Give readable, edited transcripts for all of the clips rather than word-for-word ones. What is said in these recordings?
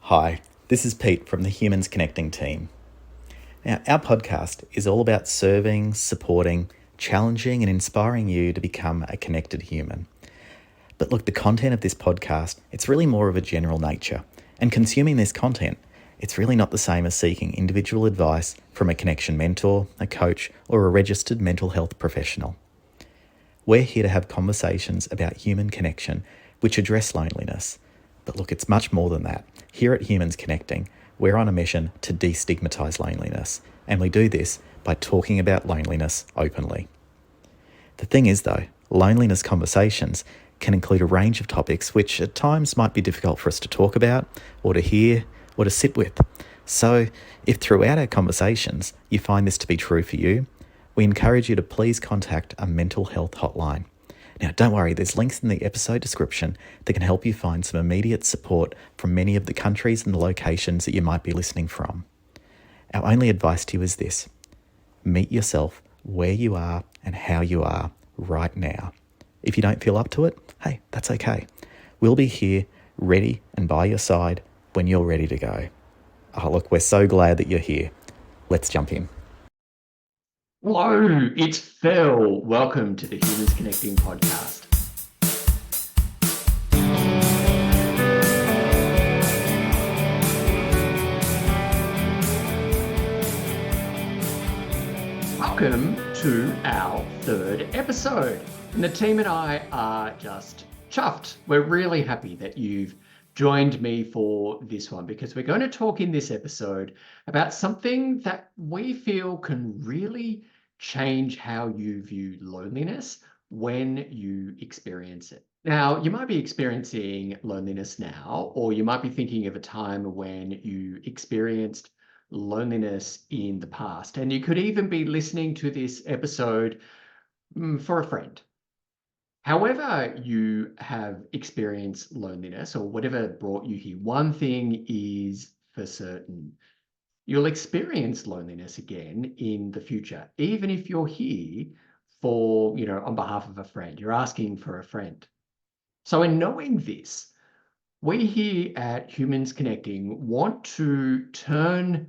Hi, this is Pete from the Humans Connecting team. Now, our podcast is all about serving, supporting, challenging, and inspiring you to become a connected human. But look, the content of this podcast, it's really more of a general nature. And consuming this content, it's really not the same as seeking individual advice from a connection mentor, a coach, or a registered mental health professional. We're here to have conversations about human connection which address loneliness. But look, it's much more than that. Here at Humans Connecting, we're on a mission to destigmatise loneliness, and we do this by talking about loneliness openly. The thing is though, loneliness conversations can include a range of topics which at times might be difficult for us to talk about, or to hear, or to sit with. So if throughout our conversations you find this to be true for you, we encourage you to please contact a mental health hotline. Now, don't worry, there's links in the episode description that can help you find some immediate support from many of the countries and the locations that you might be listening from. Our only advice to you is this: meet yourself where you are and how you are right now. If you don't feel up to it, hey, that's okay. We'll be here, ready and by your side when you're ready to go. Oh, look, we're so glad that you're here. Let's jump in. Hello, it's Phil. Welcome to the Humans Connecting podcast. Welcome to our third episode. And the team and I are just chuffed. We're really happy that you've joined me for this one because we're going to talk in this episode about something that we feel can really change how you view loneliness when you experience it. Now, you might be experiencing loneliness now, or you might be thinking of a time when you experienced loneliness in the past. And you could even be listening to this episode for a friend. However you have experienced loneliness or whatever brought you here, one thing is for certain. You'll experience loneliness again in the future, even if you're here for, on behalf of a friend, you're asking for a friend. So in knowing this, we here at Humans Connecting want to turn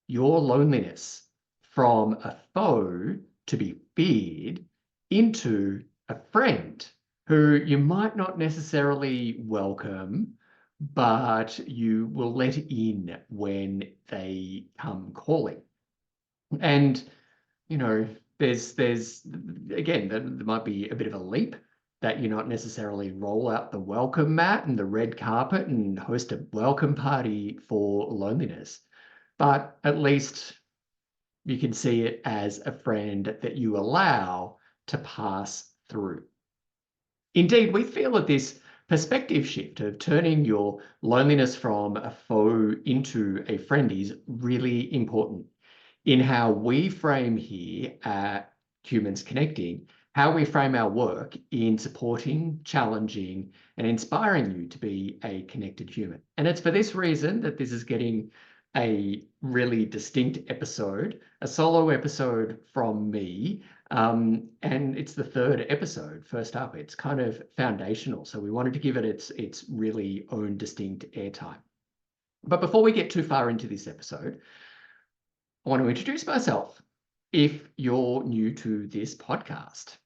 your loneliness from a foe to be feared into a friend who you might not necessarily welcome, but you will let in when they come calling. And, there's again, there might be a bit of a leap that you not necessarily roll out the welcome mat and the red carpet and host a welcome party for loneliness. But at least you can see it as a friend that you allow to pass through. Indeed, we feel that this perspective shift of turning your loneliness from a foe into a friend is really important in how we frame here at Humans Connecting, how we frame our work in supporting, challenging, and inspiring you to be a connected human. And it's for this reason that this is getting a really distinct episode, a solo episode from me. And it's the third episode. First up, it's kind of foundational. So we wanted to give it its really own distinct airtime. But before we get too far into this episode, I want to introduce myself if you're new to this podcast.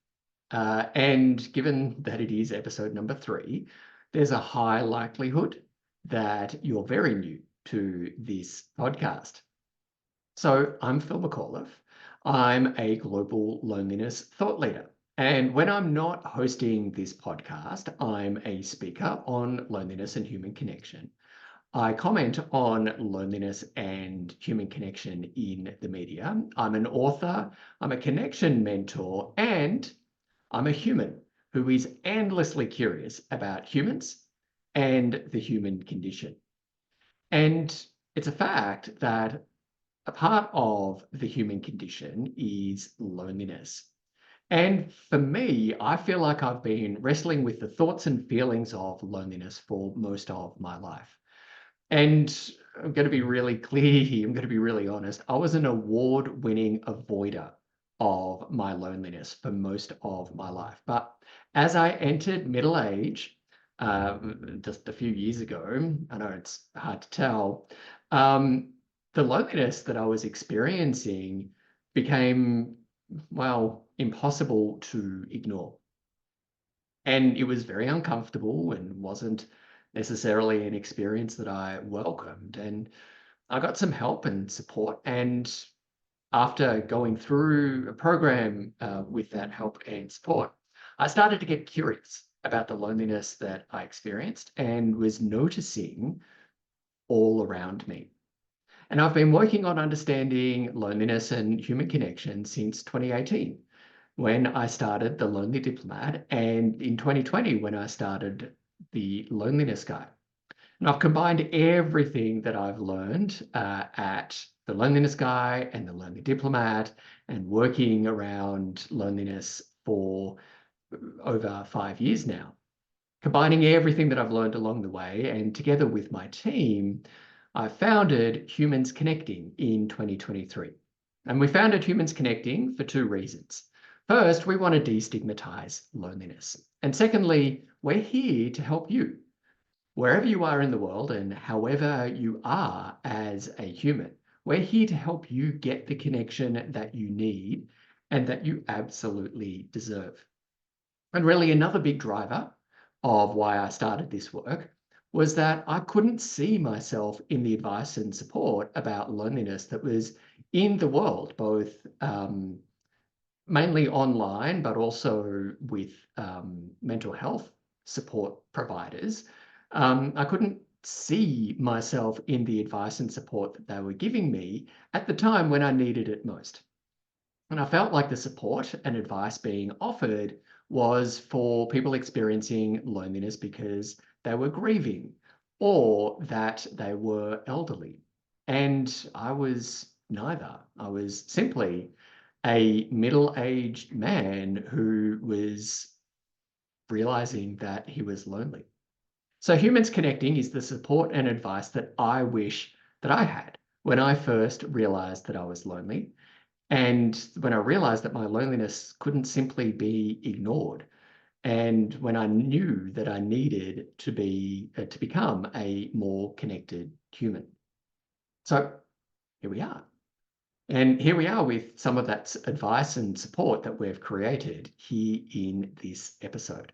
And given that it is episode number 3, there's a high likelihood that you're very new to this podcast. So I'm Phil McAuliffe. I'm a global loneliness thought leader. And when I'm not hosting this podcast, I'm a speaker on loneliness and human connection. I comment on loneliness and human connection in the media. I'm an author, I'm a connection mentor, and I'm a human who is endlessly curious about humans and the human condition. And it's a fact that a part of the human condition is loneliness. And for me, I feel like I've been wrestling with the thoughts and feelings of loneliness for most of my life. And I'm going to be really clear here. I'm going to be really honest. I was an award-winning avoider of my loneliness for most of my life. But as I entered middle age, just a few years ago. I know it's hard to tell. Um, the loneliness that I was experiencing became, well, impossible to ignore. And it was very uncomfortable and wasn't necessarily an experience that I welcomed. And I got some help and support. And after going through a program with that help and support, I started to get curious about the loneliness that I experienced and was noticing all around me. And I've been working on understanding loneliness and human connection since 2018, when I started The Lonely Diplomat, and in 2020, when I started The Loneliness Guide. And I've combined everything that I've learned at The Loneliness Guy and The Lonely Diplomat and working around loneliness for over 5 years now. Combining everything that I've learned along the way, and together with my team, I founded Humans Connecting in 2023. And we founded Humans Connecting for two reasons. First, we want to destigmatize loneliness. And secondly, we're here to help you wherever you are in the world and however you are as a human. We're here to help you get the connection that you need and that you absolutely deserve. And really, another big driver of why I started this work was that I couldn't see myself in the advice and support about loneliness that was in the world, both mainly online, but also with mental health support providers. I couldn't see myself in the advice and support that they were giving me at the time when I needed it most. And I felt like the support and advice being offered was for people experiencing loneliness because they were grieving or that they were elderly. And I was neither. I was simply a middle-aged man who was realizing that he was lonely. So Humans Connecting is the support and advice that I wish that I had when I first realized that I was lonely. And when I realized that my loneliness couldn't simply be ignored, and when I knew that I needed to become a more connected human. So here we are. And here we are with some of that advice and support that we've created here in this episode.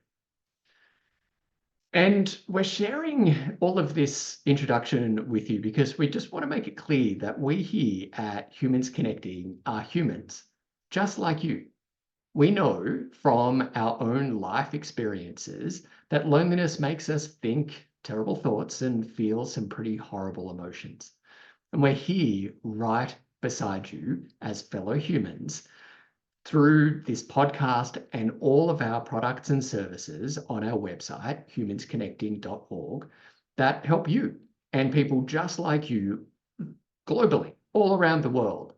And we're sharing all of this introduction with you because we just want to make it clear that we here at Humans Connecting are humans, just like you. We know from our own life experiences that loneliness makes us think terrible thoughts and feel some pretty horrible emotions. And we're here right beside you as fellow humans through this podcast and all of our products and services on our website, humansconnecting.org, that help you and people just like you globally, all around the world,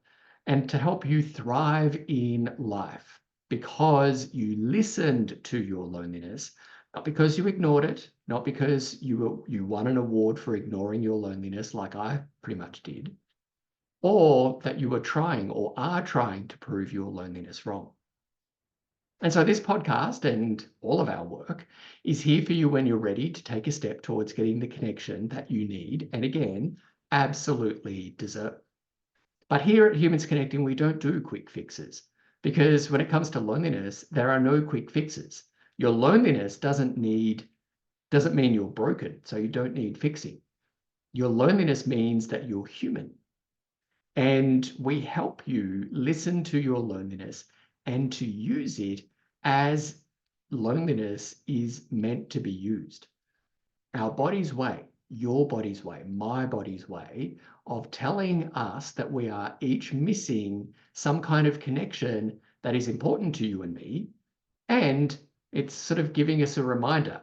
and to help you thrive in life because you listened to your loneliness, not because you ignored it, not because you won an award for ignoring your loneliness like I pretty much did, or that you were trying or are trying to prove your loneliness wrong. And so this podcast and all of our work is here for you when you're ready to take a step towards getting the connection that you need and again, absolutely deserve. But here at Humans Connecting, we don't do quick fixes because when it comes to loneliness, there are no quick fixes. Your loneliness doesn't mean you're broken, so you don't need fixing. Your loneliness means that you're human. And we help you listen to your loneliness and to use it as loneliness is meant to be used. Our body's way, your body's way, my body's way of telling us that we are each missing some kind of connection that is important to you and me. And it's sort of giving us a reminder,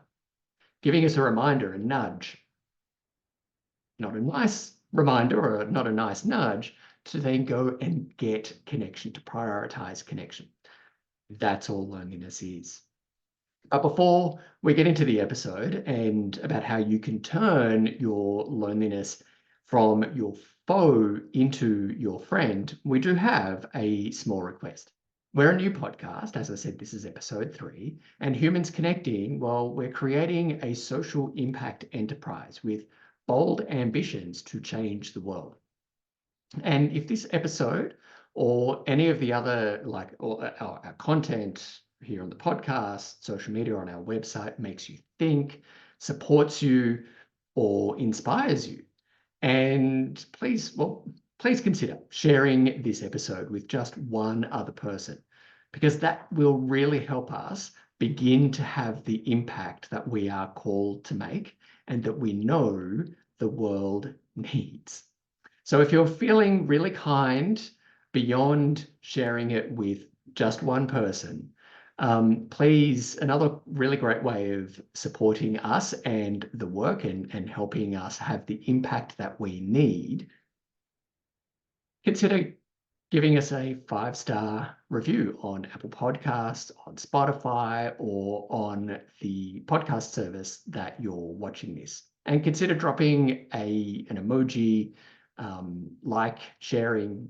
a nudge, not a nice reminder or not a nice nudge, to then go and get connection, to prioritize connection. That's all loneliness is. But before we get into the episode and about how you can turn your loneliness from your foe into your friend, we do have a small request. We're a new podcast. As I said, this is episode 3. And Humans Connecting, well, we're creating a social impact enterprise with bold ambitions to change the world. And if this episode or any of the other, like our content here on the podcast, social media, on our website, makes you think, supports you, or inspires you, and please consider sharing this episode with just one other person, because that will really help us begin to have the impact that we are called to make and that we know the world needs. So if you're feeling really kind beyond sharing it with just one person, please, another really great way of supporting us and the work and helping us have the impact that we need, consider giving us a 5-star review on Apple Podcasts, on Spotify, or on the podcast service that you're watching this. And consider dropping an emoji, like, sharing,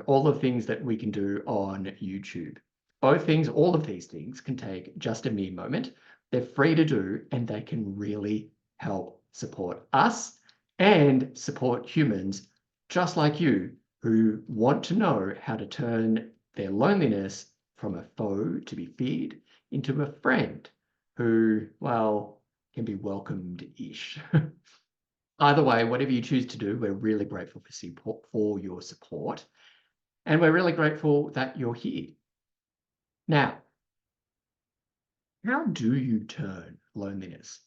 all the things that we can do on YouTube. All of these things can take just a mere moment. They're free to do, and they can really help support us and support humans just like you, who want to know how to turn their loneliness from a foe to be feared into a friend who, well, can be welcomed-ish. Either way, whatever you choose to do, we're really grateful for your support, and we're really grateful that you're here. Now, how do you turn loneliness,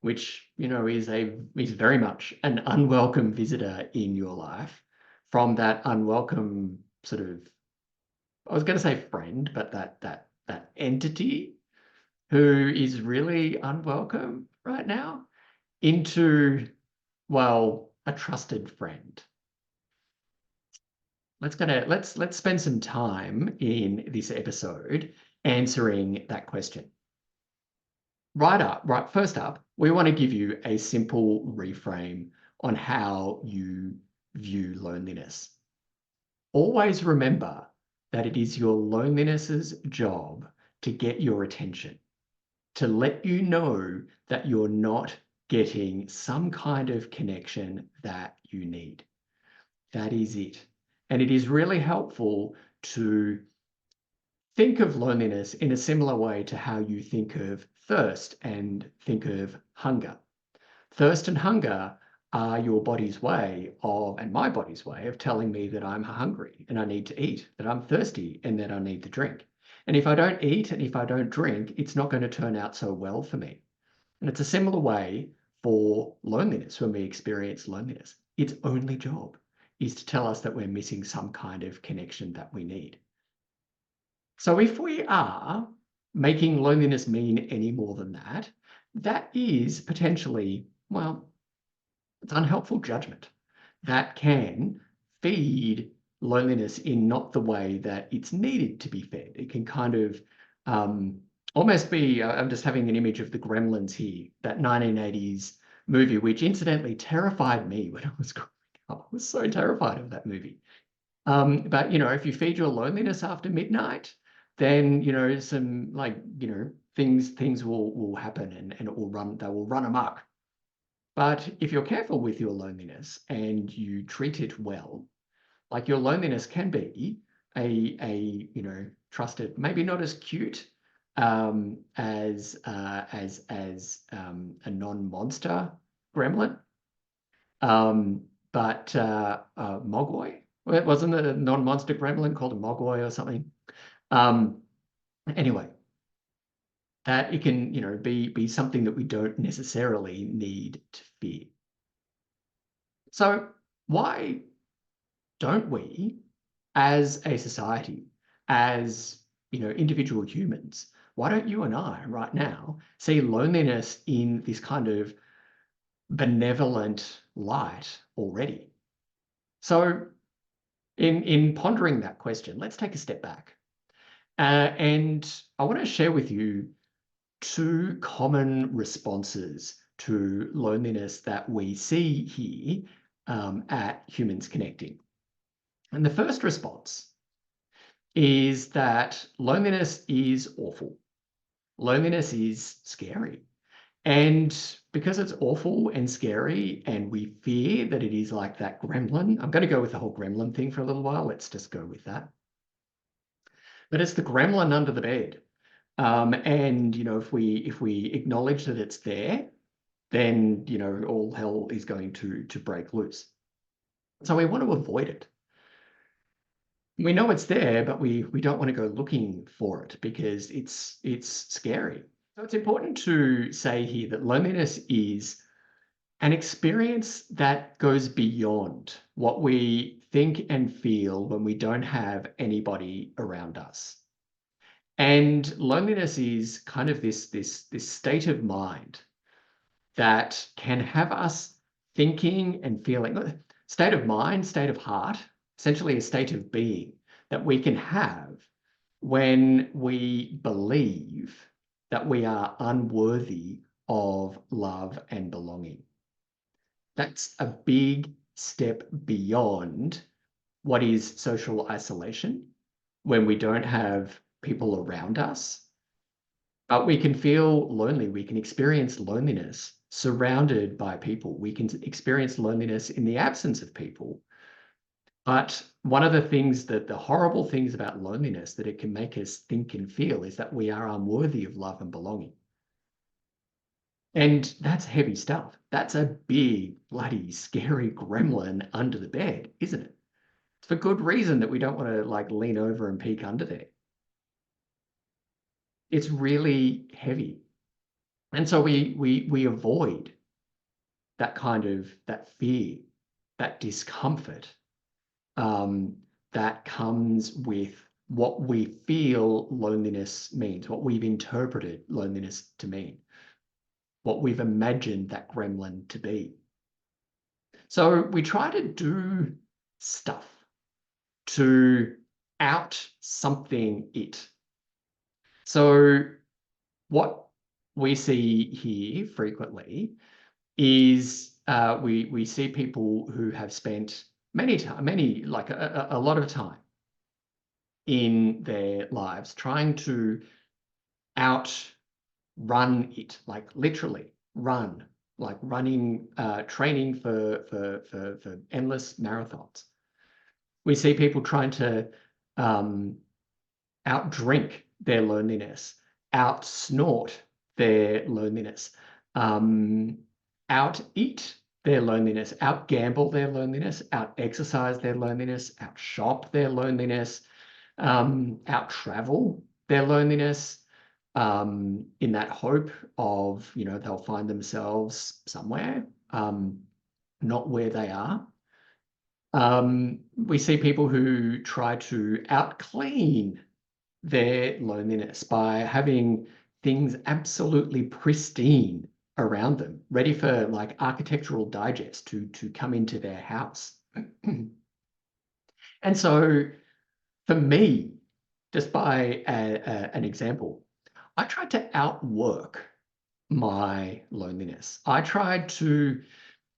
which is very much an unwelcome visitor in your life, from that unwelcome sort of, I was going to say friend, but that entity who is really unwelcome right now, into, well, a trusted friend? Let's spend some time in this episode answering that question. First up, we want to give you a simple reframe on how you view loneliness. Always remember that it is your loneliness's job to get your attention, to let you know that you're not getting some kind of connection that you need. That is it. And it is really helpful to think of loneliness in a similar way to how you think of thirst and think of hunger. Thirst and hunger are your body's way of, and my body's way of, telling me that I'm hungry and I need to eat, that I'm thirsty and that I need to drink. And if I don't eat and if I don't drink, it's not going to turn out so well for me. And it's a similar way for loneliness. When we experience loneliness, its only job is to tell us that we're missing some kind of connection that we need. So if we are making loneliness mean any more than that, that is potentially, well, it's unhelpful judgment that can feed loneliness in not the way that it's needed to be fed. It can kind of almost be, I'm just having an image of the Gremlins here, that 1980s movie, which incidentally terrified me when I was growing up. I was so terrified of that movie. But if you feed your loneliness after midnight, then some, things will happen, and they will run amok. But if you're careful with your loneliness and you treat it well, like, your loneliness can be a trusted, maybe not as cute as a non-monster gremlin, but Mogwai. Well, wasn't it a non-monster gremlin called a Mogwai or something? Anyway, that it can be something that we don't necessarily need to fear. So why don't we, as a society, as individual humans, why don't you and I right now see loneliness in this kind of benevolent light already? So in pondering that question, let's take a step back. And I want to share with you 2 common responses to loneliness that we see here at Humans Connecting. And the first response is that loneliness is awful. Loneliness is scary. And because it's awful and scary and we fear that it is like that gremlin, I'm going to go with the whole gremlin thing for a little while. Let's just go with that. But it's the gremlin under the bed. And if we acknowledge that it's there, then all hell is going to break loose. So we want to avoid it. We know it's there, but we don't want to go looking for it because it's scary. So it's important to say here that loneliness is an experience that goes beyond what we think and feel when we don't have anybody around us. And loneliness is kind of this state of mind that can have us thinking and feeling, state of mind, state of heart, essentially a state of being that we can have when we believe that we are unworthy of love and belonging. That's a big step beyond what is social isolation when we don't have people around us. But we can feel lonely. We can experience loneliness surrounded by people. We can experience loneliness in the absence of people. But one of the things that the horrible things about loneliness that it can make us think and feel is that we are unworthy of love and belonging. And that's heavy stuff. That's a big, bloody, scary gremlin under the bed, isn't it? It's for good reason that we don't want to like lean over and peek under there. It's really heavy. And so we avoid that fear, that discomfort that comes with what we feel loneliness means, what we've interpreted loneliness to mean, what we've imagined that gremlin to be. So we try to do stuff to out something it. So what we see here frequently is we see people who have spent a lot of time in their lives trying to outrun it, like literally run, like running, training for endless marathons. We see people trying to outdrink their loneliness, out snort their loneliness, out eat their loneliness, out gamble their loneliness, out exercise their loneliness, out shop their loneliness, out travel their loneliness, in that hope of, they'll find themselves somewhere, not where they are. We see people who try to out clean their loneliness by having things absolutely pristine around them, ready for like architectural digest to come into their house. And so for me, just by an example, I tried to outwork my loneliness. I tried to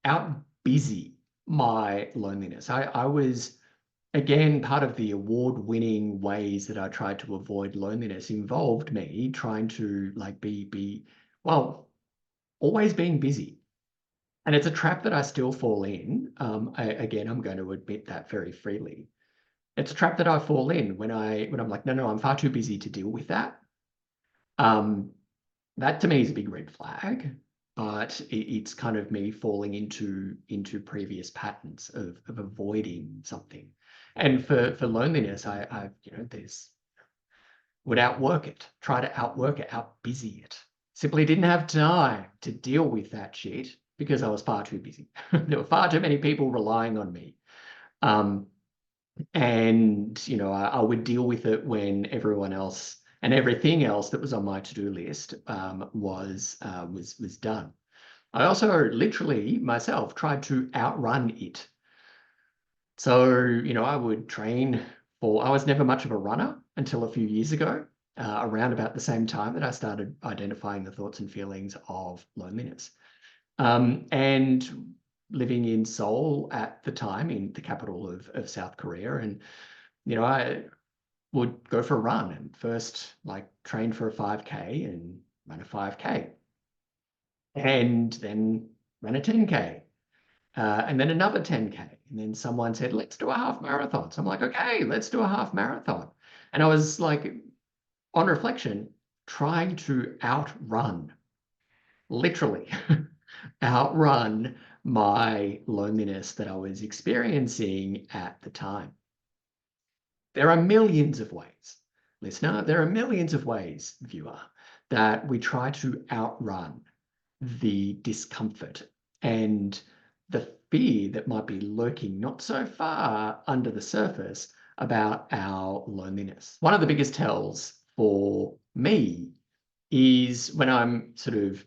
out busy my loneliness. I was, again, part of the award-winning ways that I tried to avoid loneliness involved me trying to like well, always being busy. And it's a trap that I still fall in. Again, I'm going to admit that very freely. It's a trap that I fall in when I'm like, no, I'm far too busy to deal with that. That to me is a big red flag, but it's kind of me falling into previous patterns of avoiding something. And for loneliness, I there's would outwork it, try to outwork it, out busy it. Simply didn't have time to deal with that shit because I was far too busy. There were far too many people relying on me. And I would deal with it when everyone else and everything else that was on my to-do list was done. I also literally myself tried to outrun it. So I would train I was never much of a runner until a few years ago, around about the same time that I started identifying the thoughts and feelings of loneliness. And living in Seoul at the time, in the capital of South Korea. And, I would go for a run and first like train for a 5K and run a 5K and then ran a 10K. And then another 10K. And then someone said, let's do a half marathon. So I'm like, okay, let's do a half marathon. And I was like, on reflection, trying to outrun, literally outrun my loneliness that I was experiencing at the time. There are millions of ways, listener, there are millions of ways, viewer, that we try to outrun the discomfort and the fear that might be lurking not so far under the surface about our loneliness. One of the biggest tells for me is when I'm sort of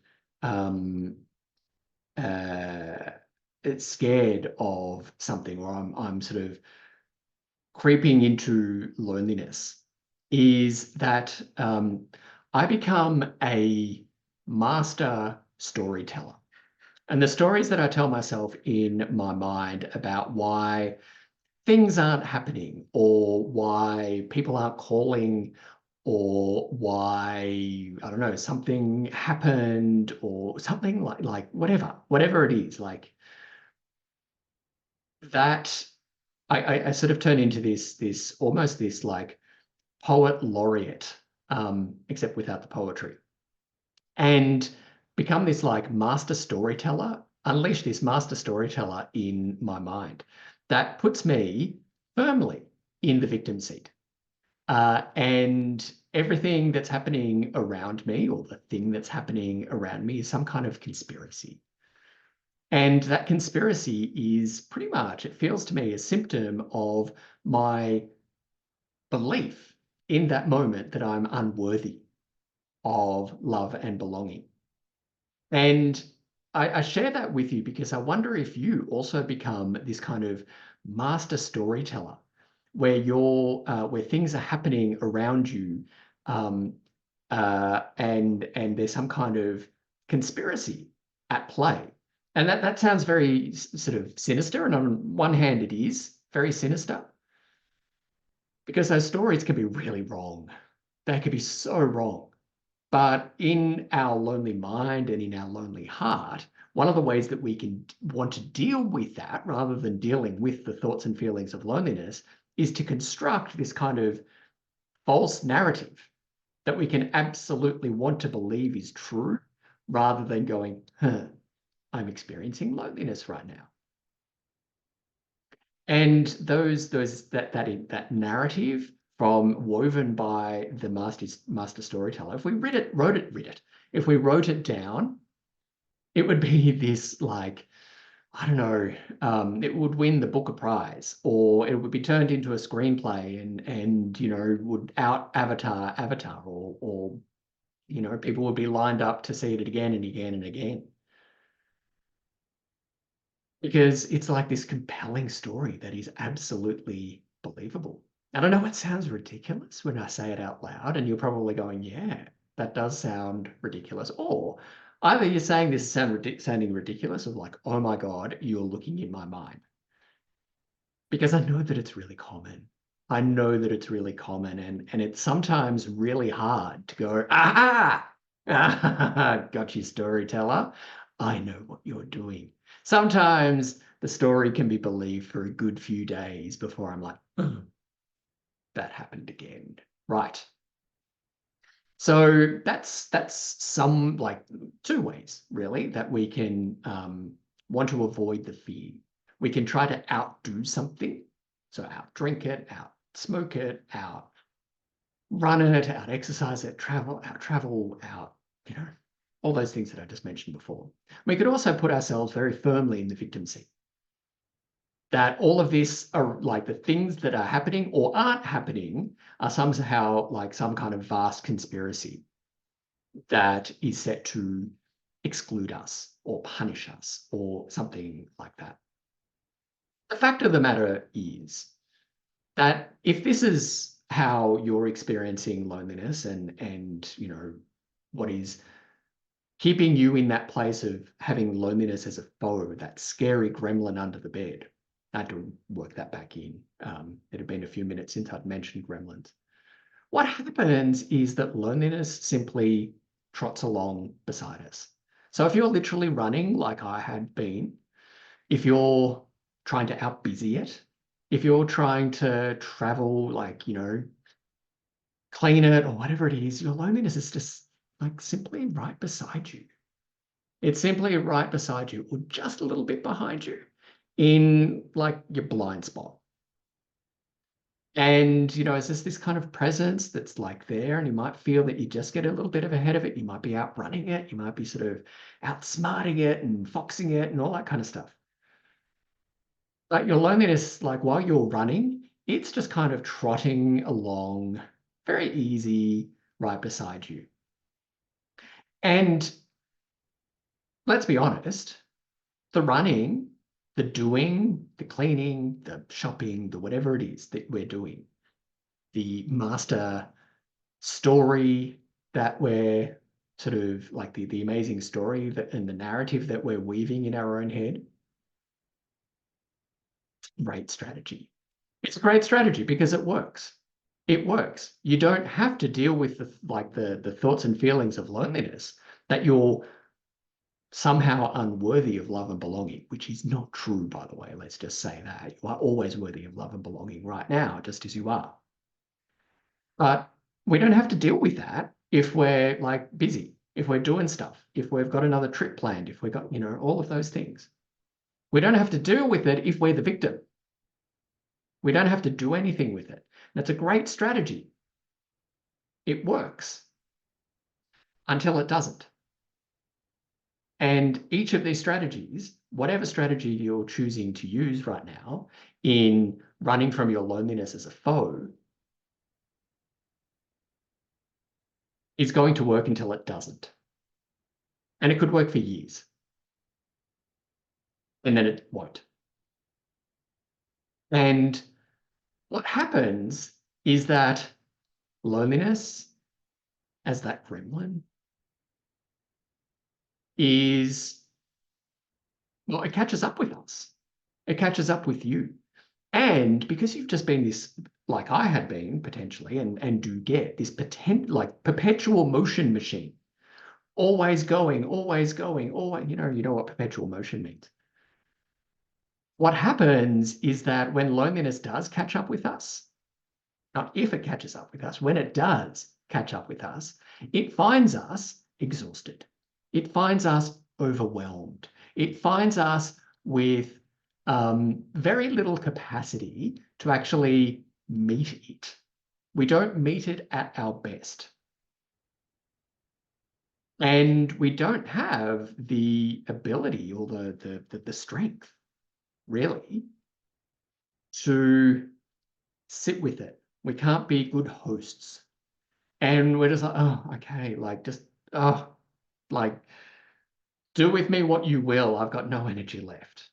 uh, scared of something, or I'm sort of creeping into loneliness, is that I become a master storyteller. And the stories that I tell myself in my mind about why things aren't happening, or why people aren't calling, or why, I don't know, something happened, or something like whatever it is, like that, I sort of turn into this almost this like poet laureate, except without the poetry, and become this like master storyteller, unleash this master storyteller in my mind that puts me firmly in the victim seat. And everything that's happening around me, or the thing that's happening around me, is some kind of conspiracy. And that conspiracy is pretty much, it feels to me, a symptom of my belief in that moment that I'm unworthy of love and belonging. And I share that with you because I wonder if you also become this kind of master storyteller, where where things are happening around you, um, and there's some kind of conspiracy at play. And that sounds very sort of sinister. And on one hand, it is very sinister because those stories can be really wrong. They could be so wrong. But in our lonely mind and in our lonely heart, one of the ways that we can want to deal with that, rather than dealing with the thoughts and feelings of loneliness, is to construct this kind of false narrative that we can absolutely want to believe is true, rather than going, I'm experiencing loneliness right now. And that narrative from woven by the master storyteller, if we if we wrote it down, it would be this like, I don't know, it would win the Booker Prize, or it would be turned into a screenplay and would out Avatar, or people would be lined up to see it again and again and again. Because it's like this compelling story that is absolutely believable. And I know it sounds ridiculous when I say it out loud, and you're probably going, yeah, that does sound ridiculous. Or either you're saying this sounding ridiculous, or like, oh my God, you're looking in my mind. Because I know that it's really common. I know that it's really common, and it's sometimes really hard to go, aha, got you, storyteller. I know what you're doing. Sometimes the story can be believed for a good few days before I'm like, "Oh, that happened again." Right. So that's some like two ways really that we can want to avoid the fear. We can try to outdo something. So out drink it, out smoke it, out run it, out exercise it, out, all those things that I just mentioned before. We could also put ourselves very firmly in the victim seat. That all of this are like the things that are happening or aren't happening are somehow like some kind of vast conspiracy that is set to exclude us or punish us or something like that. The fact of the matter is that if this is how you're experiencing loneliness and what is keeping you in that place of having loneliness as a foe, that scary gremlin under the bed. I had to work that back in. It had been a few minutes since I'd mentioned gremlins. What happens is that loneliness simply trots along beside us. So if you're literally running like I had been, if you're trying to outbusy it, if you're trying to travel, like, clean it or whatever it is, your loneliness is just like simply right beside you. It's simply right beside you or just a little bit behind you in like your blind spot. And, it's just this kind of presence that's like there, and you might feel that you just get a little bit of ahead of it. You might be outrunning it. You might be sort of outsmarting it and foxing it and all that kind of stuff. But your loneliness, like while you're running, it's just kind of trotting along very easy right beside you. And let's be honest, the running, the doing, the cleaning, the shopping, the whatever it is that we're doing, the master story that we're sort of like the amazing story that and the narrative that we're weaving in our own head, great strategy. It's a great strategy because it works. It works. You don't have to deal with the thoughts and feelings of loneliness that you're somehow unworthy of love and belonging, which is not true, by the way. Let's just say that. You are always worthy of love and belonging right now, just as you are. But we don't have to deal with that if we're like busy, if we're doing stuff, if we've got another trip planned, if we've got, all of those things. We don't have to deal with it if we're the victim. We don't have to do anything with it. That's a great strategy. It works until it doesn't. And each of these strategies, whatever strategy you're choosing to use right now in running from your loneliness as a foe, is going to work until it doesn't. And it could work for years. And then it won't. And what happens is that loneliness, as that gremlin, well, it catches up with us. It catches up with you. And because you've just been this, like I had been potentially, and do get this like perpetual motion machine, always going, always going, always, you know what perpetual motion means. What happens is that when loneliness does catch up with us, not if it catches up with us, when it does catch up with us, it finds us exhausted. It finds us overwhelmed. It finds us with very little capacity to actually meet it. We don't meet it at our best. And we don't have the ability or the strength, really, to sit with it. We can't be good hosts. And we're just like, oh, okay, like just, oh, like, do with me what you will. I've got no energy left.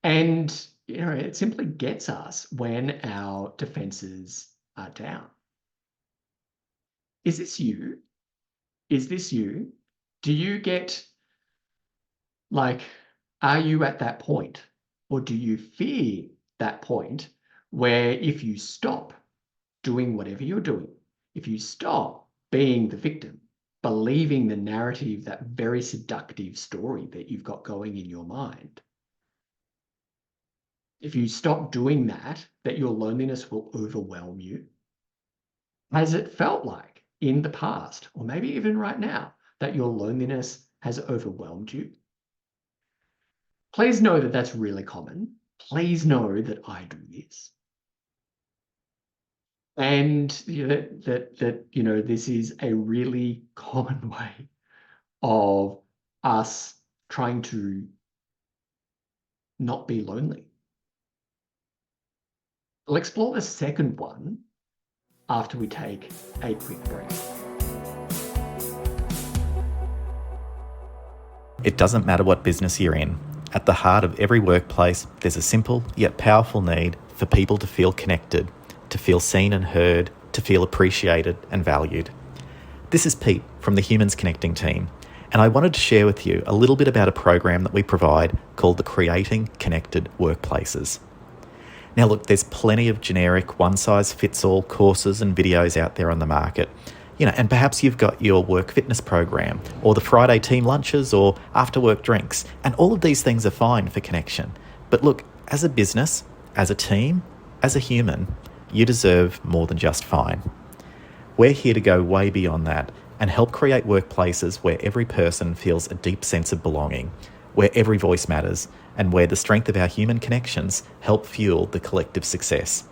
And, it simply gets us when our defenses are down. Is this you? Is this you? Do you get, like, are you at that point? Or do you fear that point where if you stop doing whatever you're doing, if you stop being the victim, believing the narrative, that very seductive story that you've got going in your mind, if you stop doing that, that your loneliness will overwhelm you? Has it felt like in the past, or maybe even right now, that your loneliness has overwhelmed you? Please know that that's really common. Please know that I do this. And this is a really common way of us trying to not be lonely. We'll explore the second one after we take a quick break. It doesn't matter what business you're in. At the heart of every workplace, there's a simple yet powerful need for people to feel connected, to feel seen and heard, to feel appreciated and valued. This is Pete from the Humans Connecting team, and I wanted to share with you a little bit about a program that we provide called the Creating Connected Workplaces. Now, look, there's plenty of generic one-size-fits-all courses and videos out there on the market. And perhaps you've got your work fitness program, or the Friday team lunches, or after-work drinks, and all of these things are fine for connection. But look, as a business, as a team, as a human, you deserve more than just fine. We're here to go way beyond that and help create workplaces where every person feels a deep sense of belonging, where every voice matters, and where the strength of our human connections help fuel the collective success.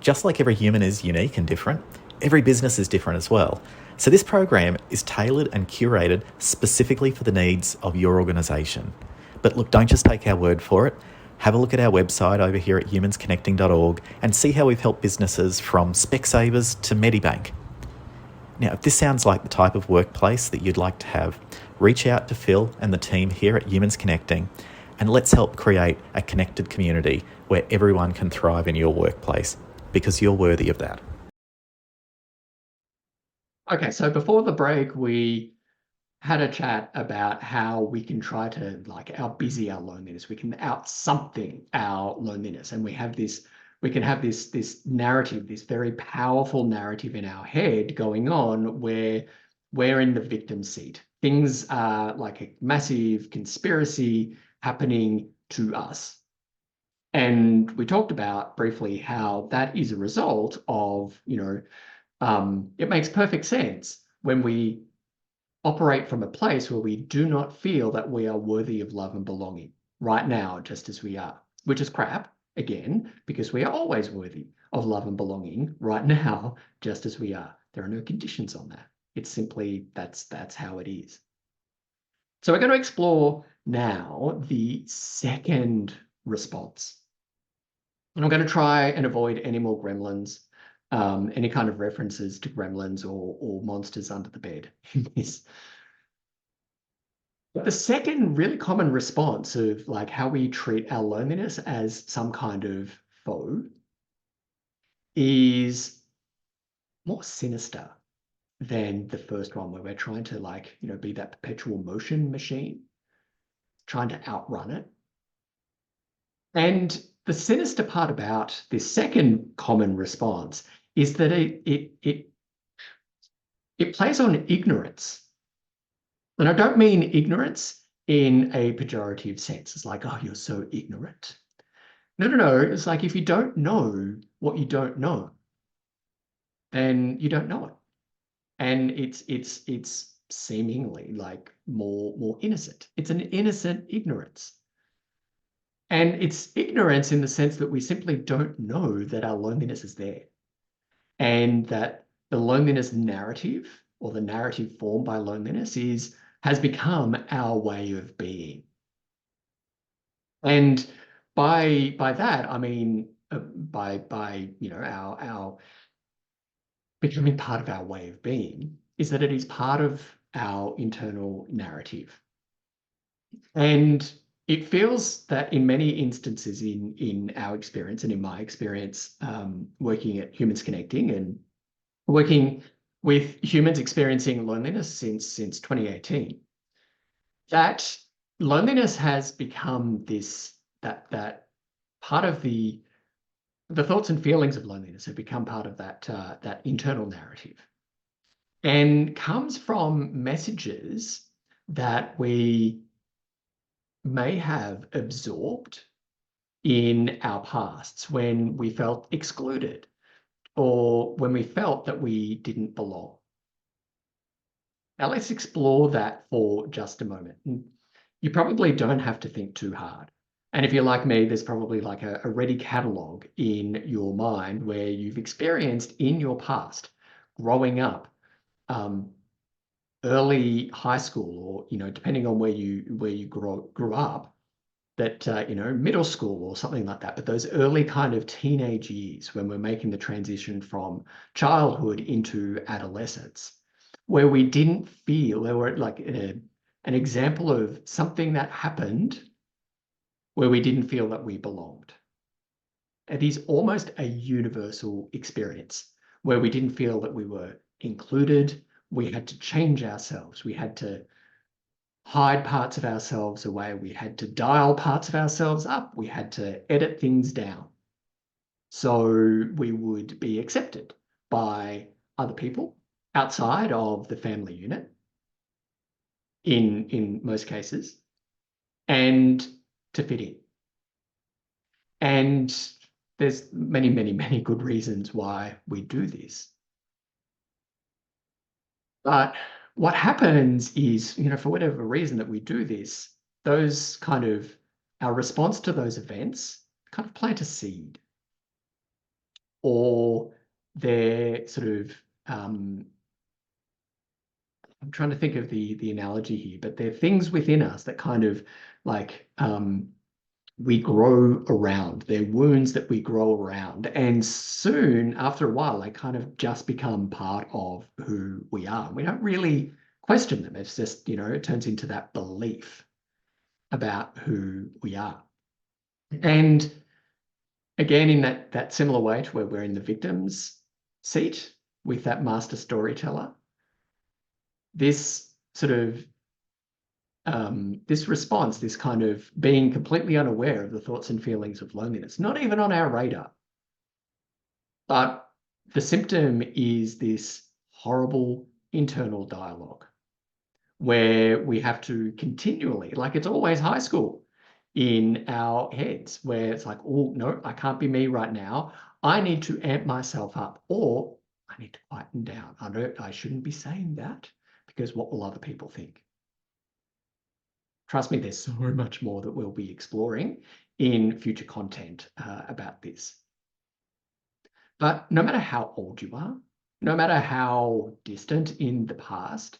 Just like every human is unique and different, every business is different as well. So this program is tailored and curated specifically for the needs of your organisation. But look, don't just take our word for it. Have a look at our website over here at humansconnecting.org and see how we've helped businesses from Specsavers to Medibank. Now, if this sounds like the type of workplace that you'd like to have, reach out to Phil and the team here at Humans Connecting, and let's help create a connected community where everyone can thrive in your workplace, because you're worthy of that. Okay, so before the break, we had a chat about how we can try to out-busy our loneliness. We can out-something our loneliness, and we can have this narrative, this very powerful narrative in our head going on where we're in the victim seat. Things are like a massive conspiracy happening to us. And we talked about briefly how that is a result of, it makes perfect sense when we operate from a place where we do not feel that we are worthy of love and belonging right now, just as we are, which is crap, again, because we are always worthy of love and belonging right now, just as we are. There are no conditions on that. It's simply that's how it is. So we're going to explore now the second response. And I'm going to try and avoid any more gremlins, any kind of references to gremlins or monsters under the bed in this. But the second really common response of how we treat our loneliness as some kind of foe is more sinister than the first one, where we're trying to be that perpetual motion machine, trying to outrun it. And the sinister part about this second common response is that it plays on ignorance. And I don't mean ignorance in a pejorative sense. It's like, oh, you're so ignorant. No. It's like, if you don't know what you don't know, then you don't know it. And it's seemingly more innocent. It's an innocent ignorance. And it's ignorance in the sense that we simply don't know that our loneliness is there, and that the loneliness narrative, or the narrative formed by loneliness, has become our way of being. And by that, I mean by our becoming part of our way of being, is that it is part of our internal narrative. And it feels that in many instances in our experience and in my experience, working at Humans Connecting and working with humans experiencing loneliness since 2018, that loneliness has become that part of the thoughts and feelings of loneliness have become part of that internal narrative, and comes from messages that we may have absorbed in our pasts when we felt excluded, or when we felt that we didn't belong. Now let's explore that for just a moment. You probably don't have to think too hard. And if you're like me, there's probably a ready catalogue in your mind where you've experienced in your past, growing up, early high school, or depending on where you grew up, that middle school or something like that. But those early kind of teenage years, when we're making the transition from childhood into adolescence, where we didn't feel, there were an example of something that happened where we didn't feel that we belonged. It is almost a universal experience where we didn't feel that we were included. We had to change ourselves. We had to hide parts of ourselves away. We had to dial parts of ourselves up. We had to edit things down. So we would be accepted by other people outside of the family unit in most cases, and to fit in. And there's many, many, many good reasons why we do this. But what happens is, for whatever reason that we do this, those kind of our response to those events kind of plant a seed, or they're sort of I'm trying to think of the analogy here, but they're things within us that kind of like we grow around. They're wounds that we grow around. And soon, after a while, they kind of just become part of who we are. We don't really question them. It's just, it turns into that belief about who we are. And again, in that similar way to where we're in the victim's seat with that master storyteller, this sort of this response, this kind of being completely unaware of the thoughts and feelings of loneliness, not even on our radar. But the symptom is this horrible internal dialogue where we have to continually, like it's always high school in our heads, where it's like, oh, no, I can't be me right now. I need to amp myself up, or I need to quieten down. I shouldn't be saying that because what will other people think? Trust me, there's so much more that we'll be exploring in future content about this. But no matter how old you are, no matter how distant in the past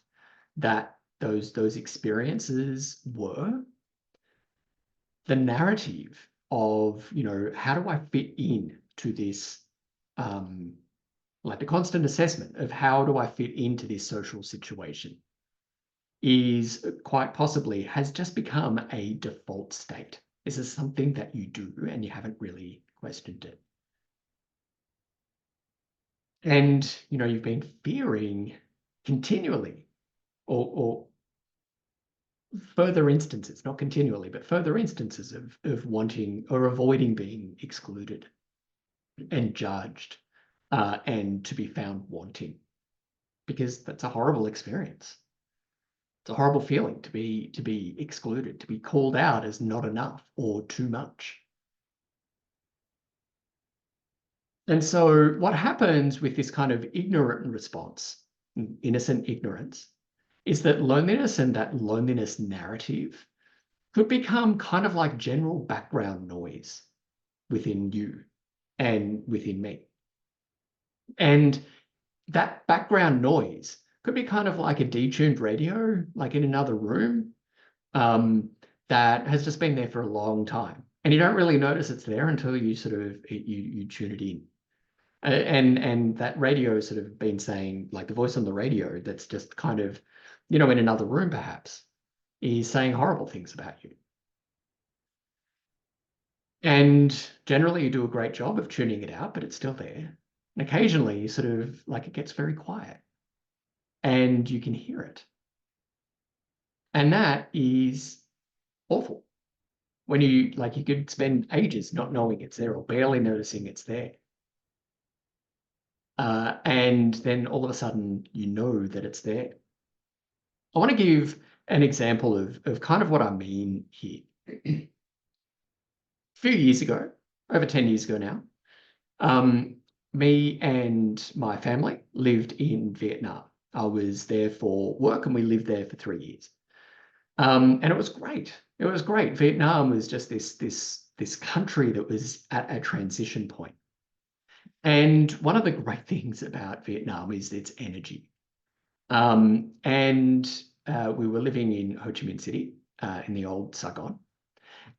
that those experiences were, the narrative of, how do I fit in to this, like the constant assessment of how do I fit into this social situation is quite possibly has just become a default state. This is something that you do and you haven't really questioned it. And, you've been fearing continually or further instances, not continually, but further instances of wanting or avoiding being excluded and judged and to be found wanting, because that's a horrible experience. It's a horrible feeling to be excluded, to be called out as not enough or too much. And so what happens with this kind of ignorant response, innocent ignorance, is that loneliness and that loneliness narrative could become kind of like general background noise within you and within me. And that background noise could be kind of like a detuned radio, like in another room, that has just been there for a long time. And you don't really notice it's there until you sort of you tune it in. And that radio has sort of been saying, like the voice on the radio that's just kind of, in another room perhaps, is saying horrible things about you. And generally you do a great job of tuning it out, but it's still there. And occasionally you sort of like it gets very quiet and you can hear it. And that is awful. When you could spend ages not knowing it's there or barely noticing it's there. And then all of a sudden you know that it's there. I want to give an example of kind of what I mean here. A few years ago, over 10 years ago now, me and my family lived in Vietnam. I was there for work and we lived there for 3 years. And it was great. It was great. Vietnam was just this country that was at a transition point. And one of the great things about Vietnam is its energy. And we were living in Ho Chi Minh City, in the old Saigon,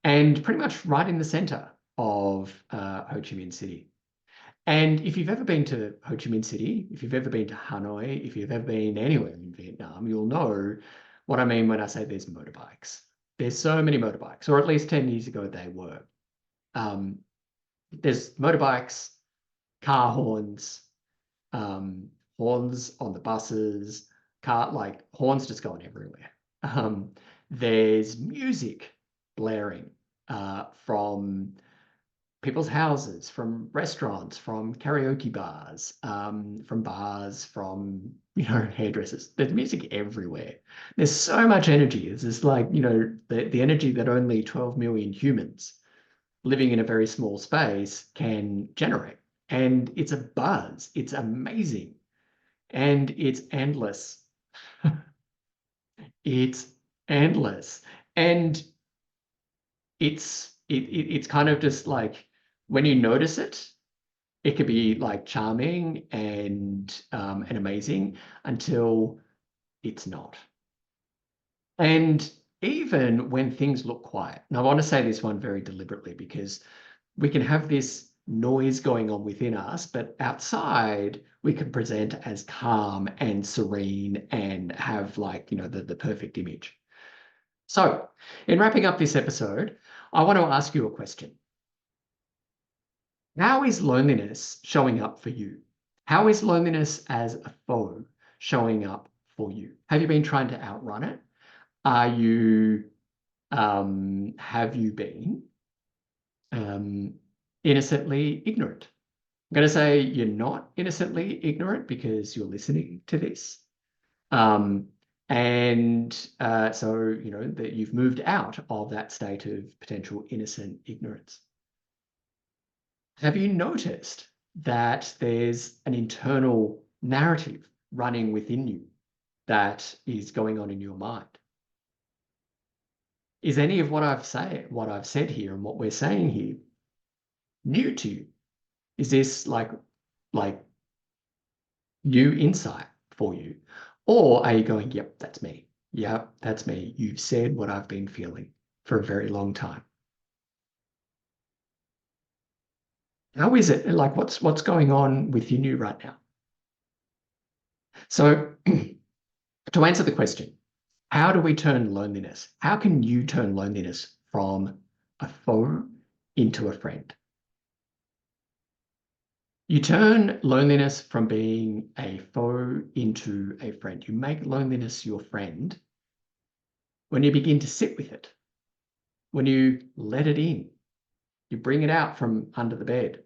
and pretty much right in the center of Ho Chi Minh City. And if you've ever been to Ho Chi Minh City, if you've ever been to Hanoi, if you've ever been anywhere in Vietnam, you'll know what I mean when I say there's motorbikes. There's so many motorbikes, or at least 10 years ago they were. There's motorbikes, car horns, horns on the buses, horns just going everywhere. There's music blaring from people's houses, from restaurants, from karaoke bars, from bars, from hairdressers. There's music everywhere. There's so much energy. It's just like the energy that only 12 million humans living in a very small space can generate. And it's a buzz. It's amazing. And it's endless. It's endless. And it's kind of just like when you notice it, it could be like charming and amazing until it's not. And even when things look quiet, and I want to say this one very deliberately because we can have this noise going on within us, but outside we can present as calm and serene and have like, the perfect image. So, in wrapping up this episode, I want to ask you a question. How is loneliness showing up for you? How is loneliness as a foe showing up for you? Have you been trying to outrun it? Have you been um, innocently ignorant? I'm going to say you're not innocently ignorant because you're listening to this. Um, so that you've moved out of that state of potential innocent ignorance. Have you noticed that there's an internal narrative running within you that is going on in your mind? Is any of what I've said here and what we're saying here new to you? Is this like new insight for you? Or are you going, yep, that's me. Yep, that's me. You've said what I've been feeling for a very long time. How is it? Like what's going on within you right now? So to answer the question, how do we turn loneliness? How can you turn loneliness from a foe into a friend? You turn loneliness from being a foe into a friend. You make loneliness your friend when you begin to sit with it, when you let it in, you bring it out from under the bed,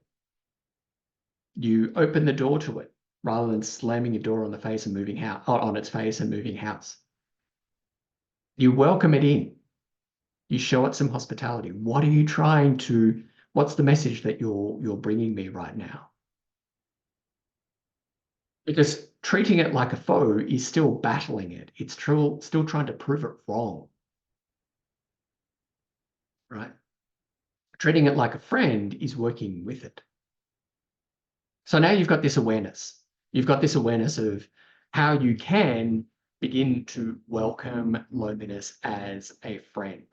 you open the door to it rather than slamming your door on the face and moving house on its face and moving house. You welcome it in. You show it some hospitality. What's the message that you're bringing me right now? Because treating it like a foe is still battling it. It's still trying to prove it wrong, right? Treating it like a friend is working with it. So now you've got this awareness. You've got this awareness of how you can begin to welcome loneliness as a friend.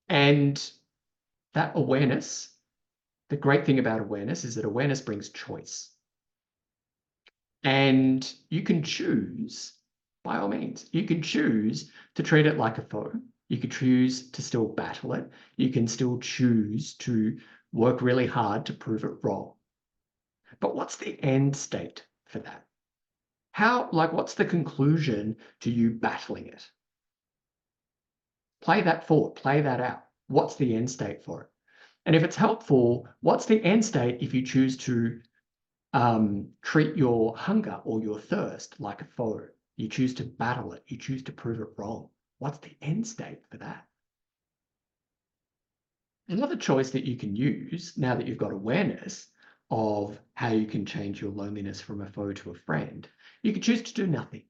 And that awareness, the great thing about awareness is that awareness brings choice. And you can choose, by all means, you can choose to treat it like a foe. You could choose to still battle it. You can still choose to work really hard to prove it wrong. But what's the end state for that? What's the conclusion to you battling it? Play that forward, play that out. What's the end state for it? And if it's helpful, what's the end state if you choose to treat your hunger or your thirst like a foe? You choose to battle it. You choose to prove it wrong. What's the end state for that? Another choice that you can use now that you've got awareness of how you can change your loneliness from a foe to a friend, you could choose to do nothing.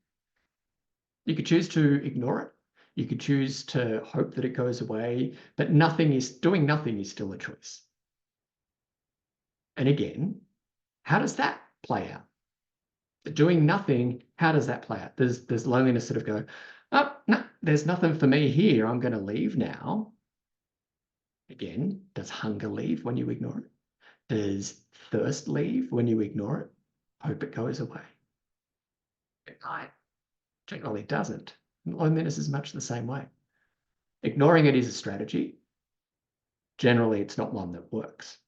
You could choose to ignore it. You could choose to hope that it goes away, but doing nothing is still a choice. And again, how does that play out? Doing nothing, how does that play out? There's loneliness sort of go, oh, no, there's nothing for me here. I'm going to leave now. Again, does hunger leave when you ignore it? Does thirst leave when you ignore it? Hope it goes away. It generally doesn't. Loneliness is much the same way. Ignoring it is a strategy. Generally, it's not one that works.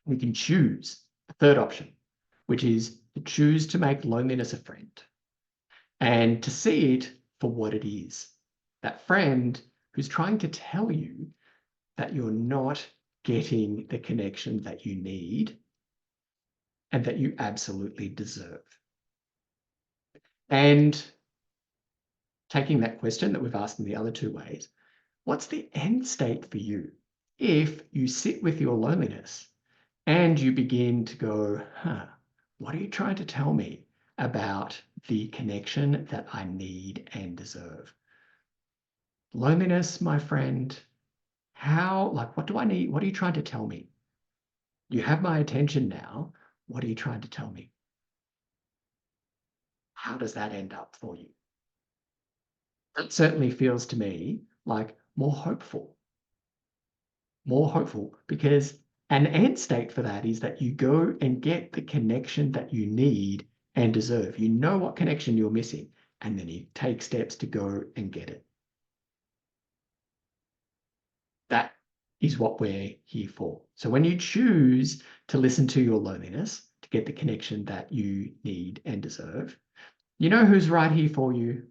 We can choose the third option, which is to choose to make loneliness a friend. and to see it for what it is. That friend who's trying to tell you that you're not getting the connection that you need and that you absolutely deserve. And taking that question that we've asked in the other two ways, what's the end state for you if you sit with your loneliness and you begin to go, what are you trying to tell me about the connection that I need and deserve? Loneliness, my friend, what do I need? What are you trying to tell me? You have my attention now. What are you trying to tell me? How does that end up for you? It certainly feels to me like more hopeful, because an end state for that is that you go and get the connection that you need and deserve. You know what connection you're missing, and then you take steps to go and get it. That is what we're here for. So when you choose to listen to your loneliness to get the connection that you need and deserve, you know who's right here for you?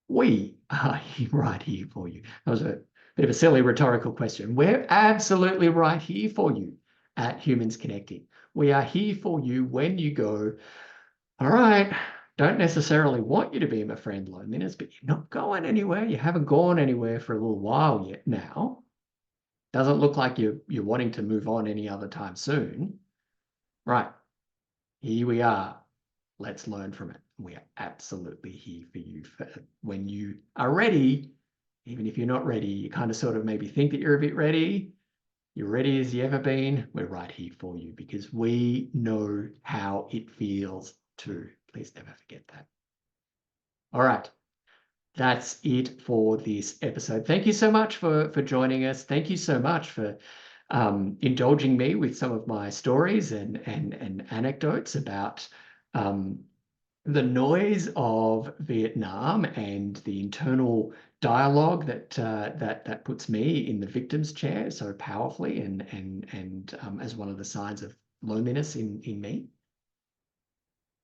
We are right here for you. That was a bit of a silly rhetorical question. We're absolutely right here for you at Humans Connecting. We are here for you when you go, all right, don't necessarily want you to be my friend, loneliness, but you're not going anywhere. You haven't gone anywhere for a little while yet now. Doesn't look like you're wanting to move on any other time soon. Right, here we are. Let's learn from it. We are absolutely here for you when you are ready. Even if you're not ready, you kind of sort of maybe think that you're a bit ready. You're ready as you ever been. We're right here for you because we know how it feels too. Please never forget that. All right. That's it for this episode. Thank you so much for joining us. Thank you so much for indulging me with some of my stories and anecdotes about the noise of Vietnam and the internal dialogue that puts me in the victim's chair so powerfully and as one of the signs of loneliness in me.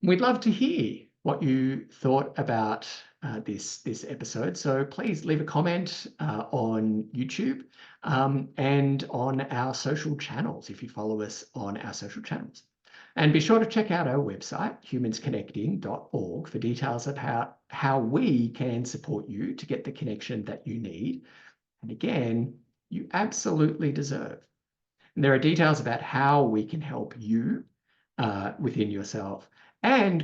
We'd love to hear what you thought about this episode. So please leave a comment on YouTube and on our social channels if you follow us on our social channels. And be sure to check out our website, humansconnecting.org, for details of how we can support you to get the connection that you need. And again, you absolutely deserve. And there are details about how we can help you within yourself and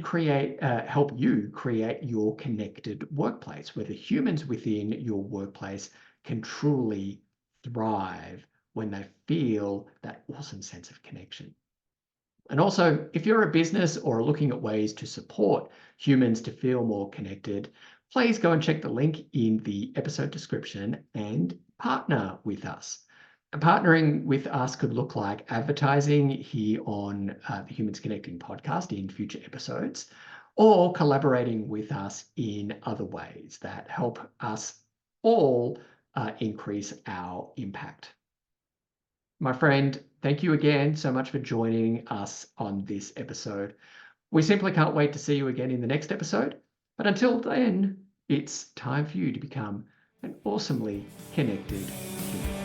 help you create your connected workplace where the humans within your workplace can truly thrive when they feel that awesome sense of connection. And also, if you're a business or are looking at ways to support humans to feel more connected, please go and check the link in the episode description and partner with us. Partnering with us could look like advertising here on the Humans Connecting podcast in future episodes, or collaborating with us in other ways that help us all increase our impact. My friend, thank you again so much for joining us on this episode. We simply can't wait to see you again in the next episode. But until then, it's time for you to become an awesomely connected human.